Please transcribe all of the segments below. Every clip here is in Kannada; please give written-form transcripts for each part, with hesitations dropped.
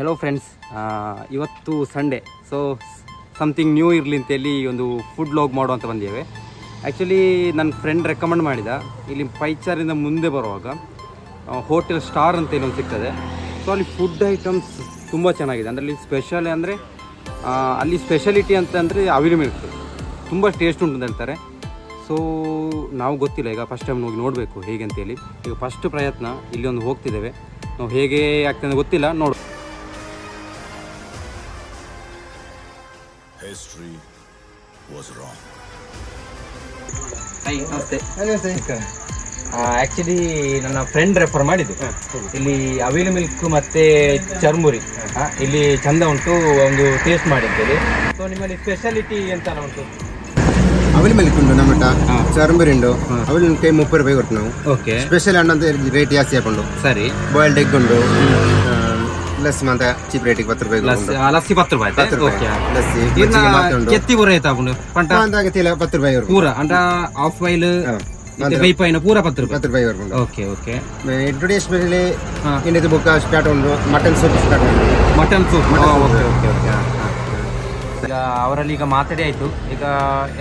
ಹೆಲೋ ಫ್ರೆಂಡ್ಸ್, ಇವತ್ತು ಸಂಡೇ, ಸೊ ಸಮಥಿಂಗ್ ನ್ಯೂ ಇರಲಿ ಅಂತೇಳಿ ಒಂದು ಫುಡ್ ಲಾಗ್ ಮಾಡುವಂತ ಬಂದಿದ್ದೇವೆ. ಆ್ಯಕ್ಚುಲಿ ನನ್ನ ಫ್ರೆಂಡ್ ರೆಕಮೆಂಡ್ ಮಾಡಿದ, ಇಲ್ಲಿ ಪೈಚಾರಿಂದ ಮುಂದೆ ಬರುವಾಗ ಹೋಟೆಲ್ ಸ್ಟಾರ್ ಅಂತೇಳಿ ಒಂದು ಸಿಗ್ತದೆ. ಸೊ ಅಲ್ಲಿ ಫುಡ್ ಐಟಮ್ಸ್ ತುಂಬ ಚೆನ್ನಾಗಿದೆ. ಅದರಲ್ಲಿ ಸ್ಪೆಷಲ್ ಅಂದರೆ ಅಲ್ಲಿ ಸ್ಪೆಷಾಲಿಟಿ ಅಂತಂದರೆ ಅವಿಲು ಮಿಲ್ಕ್ ತುಂಬ ಟೇಸ್ಟ್ ಉಂಟು ಅಂತ ಹೇಳ್ತಾರೆ. ಸೊ ನಾವು ಗೊತ್ತಿಲ್ಲ, ಈಗ ಫಸ್ಟ್ ಟೈಮ್ ಹೋಗಿ ನೋಡಬೇಕು ಹೇಗೆ ಅಂತೇಳಿ. ಈಗ ಫಸ್ಟ್ ಪ್ರಯತ್ನ ಇಲ್ಲಿ ಒಂದು ಹೋಗ್ತಿದ್ದೇವೆ. ನಾವು ಹೇಗೆ ಆಗ್ತದೆ ಗೊತ್ತಿಲ್ಲ, ನೋಡು. History was wrong. ನಮಸ್ತೆ. ಆ್ಯಕ್ಚುಲಿ ನನ್ನ ಫ್ರೆಂಡ್ ರೆಫರ್ ಮಾಡಿದ್ದು ಇಲ್ಲಿ ಅವಿಲು ಮಿಲ್ಕ್ ಮತ್ತು ಚರ್ಮುರಿ ಇಲ್ಲಿ ಚಂದ ಉಂಟು, ಒಂದು ಟೇಸ್ಟ್ ಮಾಡಿ ಅಂತೇಳಿ. ಸೊ ನಿಮ್ಮಲ್ಲಿ ಸ್ಪೆಷಾಲಿಟಿ ಎಂತೆಲ್ಲ ಉಂಟು? ಅವಿಲು ಮಿಲ್ಕ್ ಉಂಟು ನಮ್ಮ ಚರ್ಮುರಿ ಉಂಟು. ಅವಿಲು ಕೈ 30 ರೂಪಾಯಿ ಕೊಟ್ಟು ನಾವು. ಓಕೆ. ಸ್ಪೆಷಲ್ ಹಣ್ಣು ರೇಟ್ ಜಾಸ್ತಿ ಹಾಕೊಂಡು. ಸರಿ. ಬಾಯ್ಲ್ಡ್ ಎಗ್ ಉಂಟು, ಲಸ್ಸಿ ಮಾತ್ರ ಚೀಪ್ ರೇಟಿಗೆ 10 ರೂಪಾಯಿ. ಲಸ್ಸಿ 10 ರೂಪಾಯಿ. ಲಸ್ಸಿ ಕೆತ್ತಿ ಪೂರ ಐತಾಪುಂಡು ಪಂಟ 10 ರೂಪಾಯಿ ಪೂರ ಅಂಟ ಆಫ್ ಬಾಯ್ಲ್ ಬೈಪಾಯಿನ ಪೂರ 10 ರೂಪಾಯಿ. Okay okay. ಟುಡೇ ಸ್ಪೆಷಲಿ ಇನ್ನಿದು ಬುಕ್ ಸ್ಟಾರ್ಟ್ ಉಂಟು, ಮಟನ್ ಸೂಪ್ ಸ್ಟಾರ್ಟ್ ಉಂಟು. Mutton soup. Okay okay okay. ಈಗ ಅವರಲ್ಲಿ ಈಗ ಮಾತಾಡಿ ಆಯಿತು. ಈಗ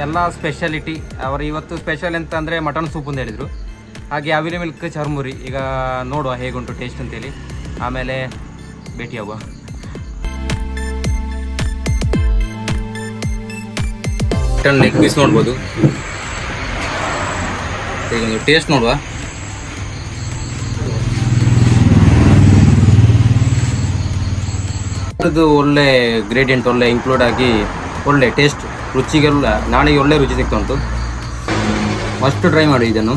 ಎಲ್ಲ ಸ್ಪೆಷಾಲಿಟಿ ಅವರು ಇವತ್ತು ಸ್ಪೆಷಲ್ ಅಂತ ಅಂದರೆ ಮಟನ್ ಸೂಪ್ ಅಂತ ಹೇಳಿದರು. ಹಾಗೆ ಅವಿಲು ಮಿಲ್ಕ್ ಚರ್ಮುರಿ ಈಗ ನೋಡುವ ಹೇಗುಂಟು ಟೇಸ್ಟ್ ಅಂತೇಳಿ, ಆಮೇಲೆ ಭೇಟಿಯಾಗುವ. ಮಟನ್ ಲೆಗ್ ಪೀಸ್ ನೋಡ್ಬೋದು, ಈಗ ಒಂದು ಟೇಸ್ಟ್ ನೋಡುವ. ಅದು ಒಳ್ಳೆ ಗ್ರೇಡಿಯಂಟ್ ಒಳ್ಳೆ ಇನ್ಕ್ಲೂಡ್ ಆಗಿ ಒಳ್ಳೆ ಟೇಸ್ಟ್, ರುಚಿಗೆಲ್ಲ ನಾಳೆಗೆ ಒಳ್ಳೆ ರುಚಿ ಸಿಗ್ತಾ ಉಂಟು. ಫಸ್ಟ್ ಟ್ರೈ ಮಾಡಿ ಇದನ್ನು.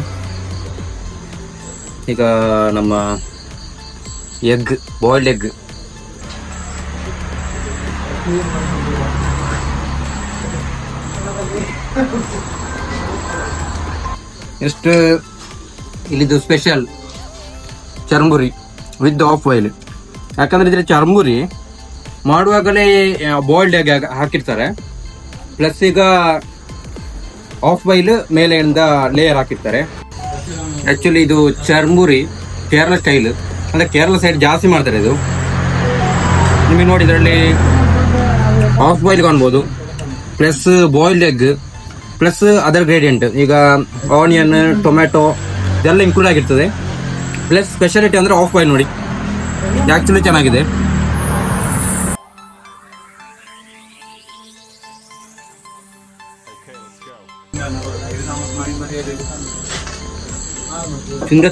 ಈಗ ನಮ್ಮ ಎಗ್, ಬಾಯ್ಲ್ಡ್ ಎಗ್ ಎಷ್ಟು ಇಲ್ಲಿದು special churmuri with of boil. ಯಾಕಂದ್ರೆ ಇದ್ರೆ ಚರ್ಮುರಿ ಮಾಡುವಾಗಲೇ ಬಾಯ್ಲ್ಡ್ ಎಗ್ ಹಾಕಿರ್ತಾರೆ, ಪ್ಲಸ್ ಈಗ ಆಫ್ ಬಾಯ್ಲ್ ಮೇಲೆಯಿಂದ ಲೇಯರ್ ಹಾಕಿರ್ತಾರೆ. ಆ್ಯಕ್ಚುಲಿ ಇದು ಚರ್ಮುರಿ ಕೇರಳ ಸ್ಟೈಲ್, ಅಂದರೆ ಕೇರಳ ಸೈಡ್ ಜಾಸ್ತಿ ಮಾಡ್ತಾರೆ ಇದು. ನಿಮಗೆ ನೋಡಿ ಇದರಲ್ಲಿ ಆಫ್ ಬಾಯ್ಲ್ ಕಾಣ್ಬೋದು, plus boiled egg, plus other gradient ಈಗ ಆನಿಯನ್, ಟೊಮ್ಯಾಟೊ ಇದೆಲ್ಲ ಇನ್ಕ್ಲೂಡ್ ಆಗಿರ್ತದೆ. ಪ್ಲಸ್ ಸ್ಪೆಷಾಲಿಟಿ ಅಂದರೆ ಆಫ್ ಬಾಯ್ಲ್ ನೋಡಿ, ಆ್ಯಕ್ಚುಲಿ ಚೆನ್ನಾಗಿದೆ.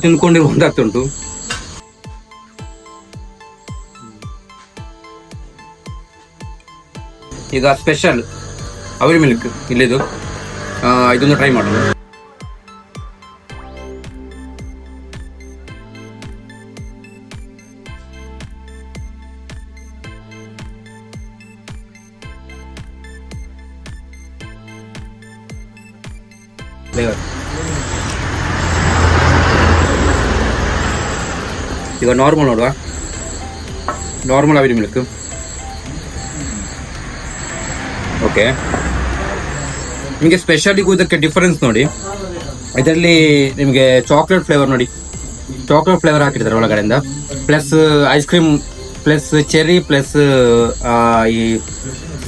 ತಿಂದ್ಕೊಂಡು ಒಂದಾಗ್ತುಂಟು. ಈಗ ಸ್ಪೆಷಲ್ ಅವಿಲು ಮಿಲ್ಕ್ ಇಲ್ಲಿದು, ಇದೊಂದು ಟ್ರೈ ಮಾಡೋಣ. ಈಗ ನಾರ್ಮಲ್ ನೋಡುವ, ನಾರ್ಮಲ್ ಅವಿಲು ಮಿಲ್ಕ್. ಓಕೆ, ನಿಮಗೆ ಸ್ಪೆಷಾಲಿಗೂ ಇದಕ್ಕೆ ಡಿಫರೆನ್ಸ್ ನೋಡಿ. ಇದರಲ್ಲಿ ನಿಮಗೆ ಚಾಕ್ಲೇಟ್ ಫ್ಲೇವರ್ ನೋಡಿ, ಚಾಕ್ಲೇಟ್ ಫ್ಲೇವರ್ ಹಾಕಿರ್ತಾರೆ ಒಳಗಡೆಯಿಂದ, plus ice cream, plus cherry, plus ಈ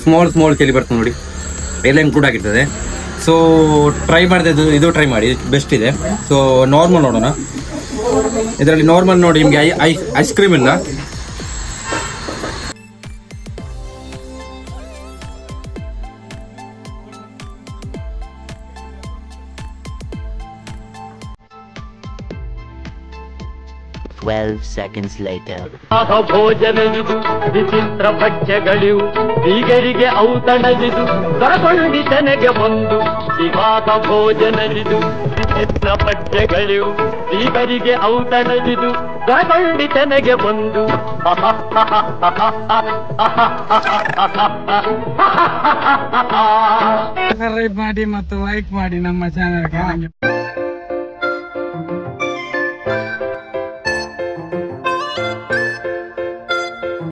ಸ್ಮಾಲ್ ಚೆರಿ ಬರ್ತದೆ ನೋಡಿ, ಎಲ್ಲ ಇನ್ಕ್ಲೂಡ್ ಆಗಿರ್ತದೆ. ಸೊ ಟ್ರೈ ಮಾಡಿದೆ, ಇದು ಟ್ರೈ ಮಾಡಿ, ಬೆಸ್ಟ್ ಇದೆ. ಸೊ ನಾರ್ಮಲ್ ನೋಡೋಣ. ಇದರಲ್ಲಿ ನಾರ್ಮಲ್ ನೋಡಿ ನಿಮಗೆ ಐಸ್ ಕ್ರೀಮ್ ಇಲ್ಲ. seconds later. ಭೋಜನವಿದು ವಿಚಿತ್ರ ಭಕ್ಷ್ಯಗಳಿವು, ಬೀಗರಿಗೆ ಔತಣವಿದು ದೊರಕೊಂಡಿತನೆಗೆ ಒಂದು. ಶಿವಾದ ಭೋಜನವಿದು ವಿಚಿತ್ರ ಭಕ್ಷ್ಯಗಳಿವು, ಬೀಗರಿಗೆ ಔತಣವಿದು ದೊರಕೊಂಡಿತನೆಗೆ ಒಂದು. ಸಬ್ಸ್ಕ್ರೈಬ್ ಮಾಡಿ ಮತ್ತು ಲೈಕ್ ಮಾಡಿ ನಮ್ಮ ಚಾನೆಲ್ಗೆ.